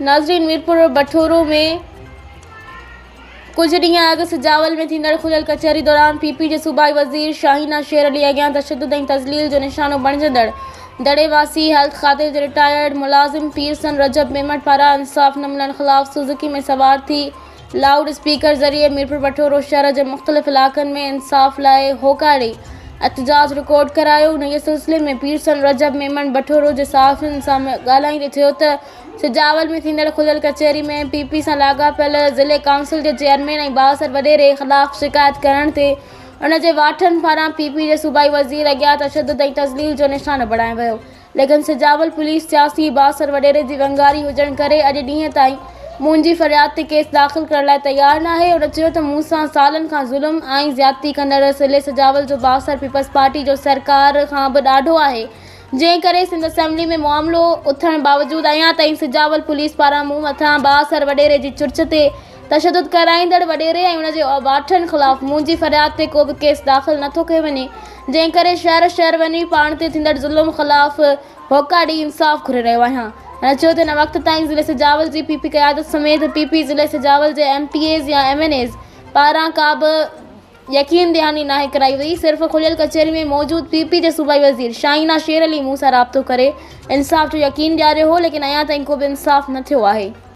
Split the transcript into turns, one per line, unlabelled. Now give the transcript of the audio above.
नाज़रीन, मीरपुर बठोरो में कुछ ॾींहं अॻु सिजावल में थींदड़ खुलियल कचहरी दौरान पीपी जे सूबाई वज़ीर शाहीना शेर अली अॻियां तशद्दुद ऐं तज़लील जो निशानो बणिजंदड़ दड़ेवासी हेल्थ खाते जे रिटायर्ड मुलाज़िम पीरसन रजब मेमण पारां इंसाफ़ न मिलण ख़िलाफ़ सुज़ुकी में सवार थी लाउड स्पीकर ज़रिए मीरपुर बठोरो शहर जे मुख़्तलिफ़ इलाक़नि में इंसाफ़ लाइ होका ॾेई एहतजाज रिकॉर्ड करायो। उन सिलसिले में पीरसन रजब मेमण बठोरो जे सहाफ़ियुनि सां ॻाल्हाईंदे चयो त सिजावल में थींदड़ खुलियल कचहरी में पीपी सां लाॻापियल ज़िले काउंसिल जे चेयरमैन ऐं बासर वॾेरे ख़िलाफ़ शिकायत करण ते उन जे वाठनि पारां पीपी जे सूबाई वज़ीर अॻियां तशद्दुद ऐं तज़लील जो निशानो बणायो वियो। लेकिन सिजावल पुलिस सियासी बासर वॾेरे जी वंगारी हुजण करे अॼु ॾींहं ताईं मुंहिंजी फ़रियाद ते केस दाख़िल करण लाइ तयारु न आहे। उन चयो त मूं सां सालनि खां ज़ुल्म ऐं ज़्यादती कंदड़ ज़िले सिजावल जो बासर पीपल्स पार्टी जो सरकार खां बि ॾाढो आहे, जंहिं करे सिंध असेंबली में मामिलो उथण बावजूदि अञा ताईं सिजावल पुलिस पारां मूं मथां बासर वॾेरे जी चुर्च ते तशद्दुद कराईंदड़ वॾेरे ऐं उन जे वाठनि ख़िलाफ़ मुंहिंजी फ़रियाद ते को बि केस दाख़िल नथो कयो वञे, जंहिं करे शहर वञी पाण ते थींदड़ ज़ुल्म ख़िलाफ़ होका ॾेई इंसाफ़ घुरे रहियो आहियां। हुन चयो त हिन वक़्त ताईं ज़िले सिजावल जी पीपी क़यादत समेत पीपी ज़िले सिजावल जे MPAs या MNAs पारां का बि यकीन दहानी नाहे कराई वई। सिर्फ़ खुलियल कचहरी में मौजूद पीपी जे सूबाई वज़ीर शाहीना शेर अली मूं सां राब्तो करे इंसाफ़ जो यकीन ॾियारियो हो, लेकिन अञा ताईं को बि इंसाफ़ न थियो आहे।